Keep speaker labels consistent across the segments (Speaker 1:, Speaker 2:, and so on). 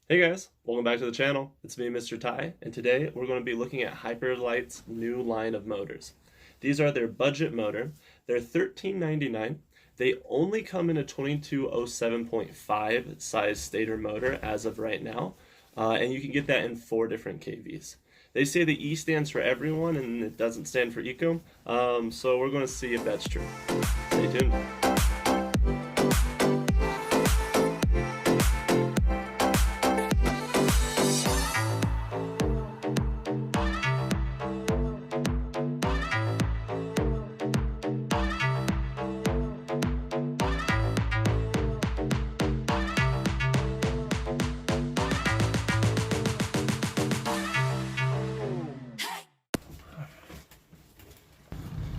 Speaker 1: Hey guys, welcome back to the channel. It's me, Mr. Ty, and today we're going to be looking at Hyperlite's new line of motors. These are their budget motor. They're $13.99. They only come in a 2207.5 size stator motor as of right now, and you can get that in 4 different kVs. They say the E stands for everyone and it doesn't stand for eco, so we're going to see if that's true. Stay tuned.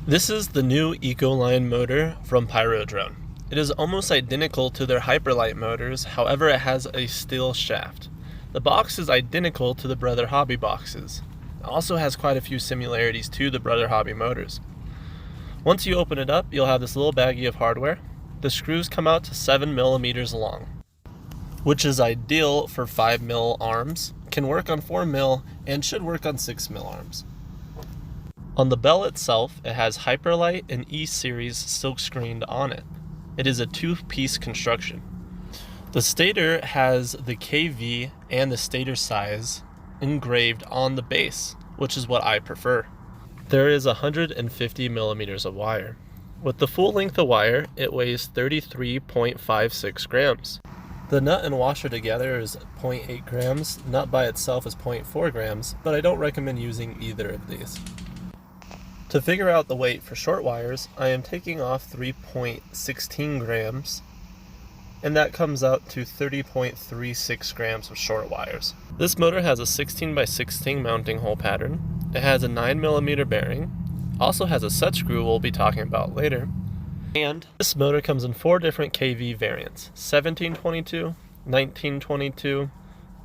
Speaker 1: This is the new Ecoline motor from Pyrodrone. It is almost identical to their Hyperlite motors, however it has a steel shaft. The box is identical to the Brother Hobby boxes. It also has quite a few similarities to the Brother Hobby motors. Once you open it up, you'll have this little baggie of hardware. The screws come out to 7 millimeters long, which is ideal for 5 mil arms, can work on 4 mil, and should work on 6 mil arms. On the bell itself, it has Hyperlite and E Series silk screened on it. It is a 2-piece construction. The stator has the KV and the stator size engraved on the base, which is what I prefer. There is 150 millimeters of wire. With the full length of wire, it weighs 33.56 grams. The nut and washer together is 0.8 grams. Nut by itself is 0.4 grams, but I don't recommend using either of these. To figure out the weight for short wires, I am taking off 3.16 grams, and that comes out to 30.36 grams of short wires. This motor has a 16 by 16 mounting hole pattern. It has a 9 millimeter bearing, also has a set screw we'll be talking about later, and this motor comes in 4 different kV variants: 1722, 1922,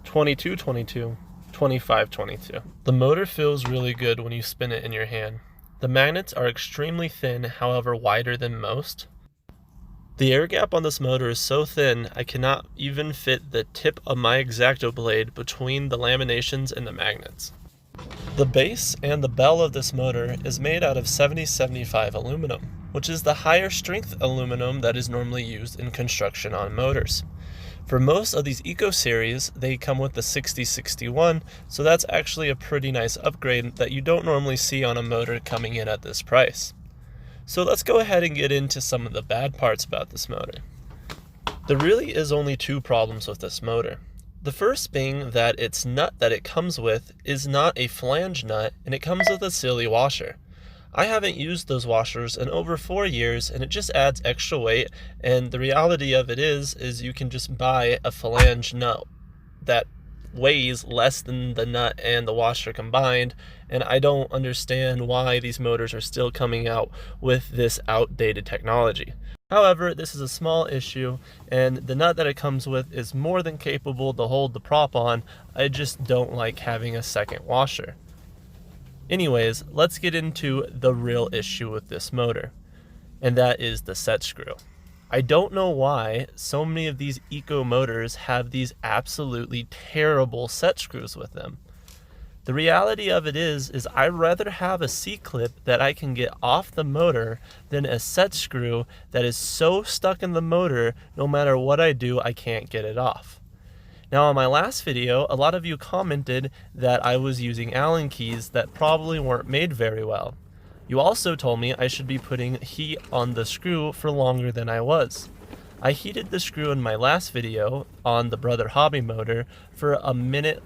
Speaker 1: 2222, 2522. The motor feels really good when you spin it in your hand. The magnets are extremely thin, however wider than most. The air gap on this motor is so thin I cannot even fit the tip of my X-Acto blade between the laminations and the magnets. The base and the bell of this motor is made out of 7075 aluminum, which is the higher strength aluminum that is normally used in construction on motors. For most of these Eco Series, they come with the 6061, so that's actually a pretty nice upgrade that you don't normally see on a motor coming in at this price. So let's go ahead and get into some of the bad parts about this motor. There really is only 2 problems with this motor. The first being that its nut that it comes with is not a flange nut, and it comes with a silly washer. I haven't used those washers in over 4 years, and it just adds extra weight, and the reality of it is you can just buy a flange nut that weighs less than the nut and the washer combined, and I don't understand why these motors are still coming out with this outdated technology. However, this is a small issue, and the nut that it comes with is more than capable to hold the prop on. I just don't like having a second washer. Anyways, let's get into the real issue with this motor, and that is the set screw. I don't know why so many of these eco motors have these absolutely terrible set screws with them. The reality of it is I'd rather have a C-clip that I can get off the motor than a set screw that is so stuck in the motor no matter what I do, I can't get it off. Now, on my last video, a lot of you commented that I was using Allen keys that probably weren't made very well. You also told me I should be putting heat on the screw for longer than I was. I heated the screw in my last video on the Brother Hobby motor for a minute,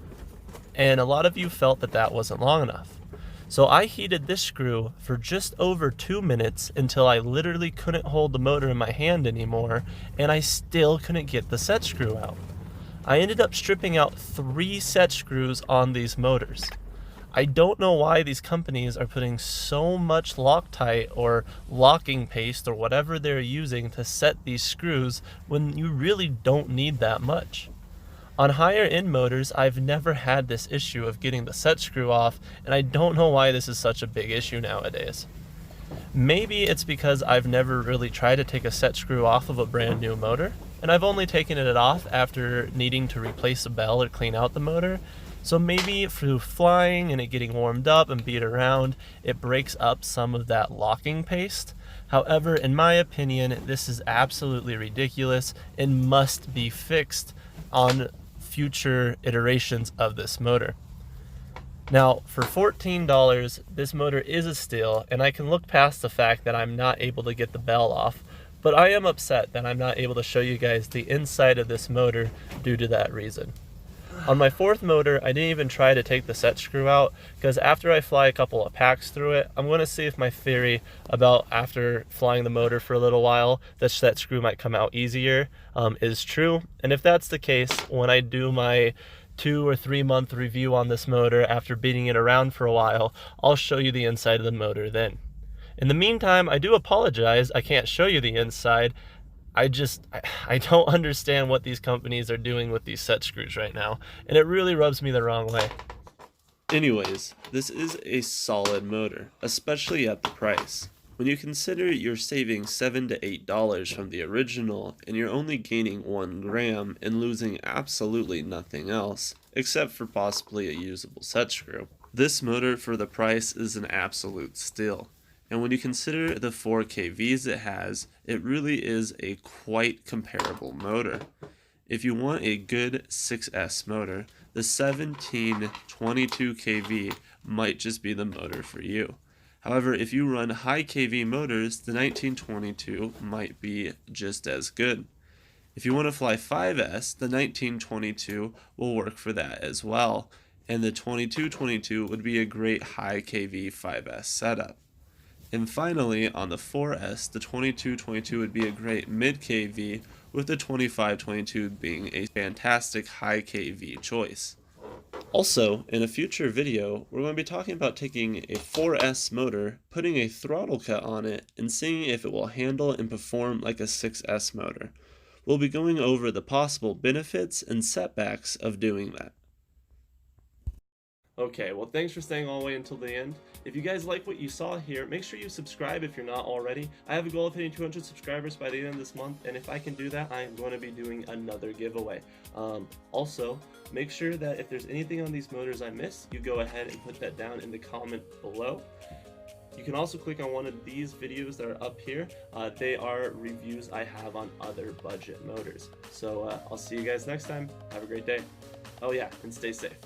Speaker 1: and a lot of you felt that that wasn't long enough. So I heated this screw for just over 2 minutes until I literally couldn't hold the motor in my hand anymore, and I still couldn't get the set screw out. I ended up stripping out 3 set screws on these motors. I don't know why these companies are putting so much Loctite or locking paste or whatever they're using to set these screws when you really don't need that much. On higher end motors, I've never had this issue of getting the set screw off, and I don't know why this is such a big issue nowadays. Maybe it's because I've never really tried to take a set screw off of a brand new motor. and I've only taken it off after needing to replace a bell or clean out the motor. So maybe through flying and it getting warmed up and beat around, it breaks up some of that locking paste. However, in my opinion, this is absolutely ridiculous and must be fixed on future iterations of this motor. Now, for $14, this motor is a steal, and I can look past the fact that I'm not able to get the bell off, but I am upset that I'm not able to show you guys the inside of this motor due to that reason. On my fourth motor, I didn't even try to take the set screw out, because after I fly a couple of packs through it, I'm going to see if my theory about after flying the motor for a little while, the set screw might come out easier, is true. And if that's the case, when I do my 2 or 3 month review on this motor after beating it around for a while, I'll show you the inside of the motor then. In the meantime, I do apologize, I can't show you the inside. I don't understand what these companies are doing with these set screws right now, and it really rubs me the wrong way. Anyways, this is a solid motor, especially at the price. When you consider you're saving $7 to $8 from the original, and you're only gaining 1 gram and losing absolutely nothing else, except for possibly a usable set screw, this motor for the price is an absolute steal. And when you consider the 4 kVs it has, it really is a quite comparable motor. If you want a good 6S motor, the 1722 kV might just be the motor for you. However, if you run high kV motors, the 1922 might be just as good. If you want to fly 5S, the 1922 will work for that as well, and the 2222 would be a great high kV 5S setup. And finally, on the 4S, the 2222 would be a great mid kV, with the 2522 being a fantastic high kV choice. Also, in a future video, we're going to be talking about taking a 4S motor, putting a throttle cut on it, and seeing if it will handle and perform like a 6S motor. We'll be going over the possible benefits and setbacks of doing that. Okay, well thanks for staying all the way until the end. If you guys like what you saw here, make sure you subscribe if you're not already. I have a goal of hitting 200 subscribers by the end of this month, and if I can do that, I am going to be doing another giveaway. Also, make sure that if there's anything on these motors I missed, you go ahead and put that down in the comment below. You can also click on one of these videos that are up here. They are reviews I have on other budget motors. So I'll see you guys next time. Have a great day. Oh yeah, and stay safe.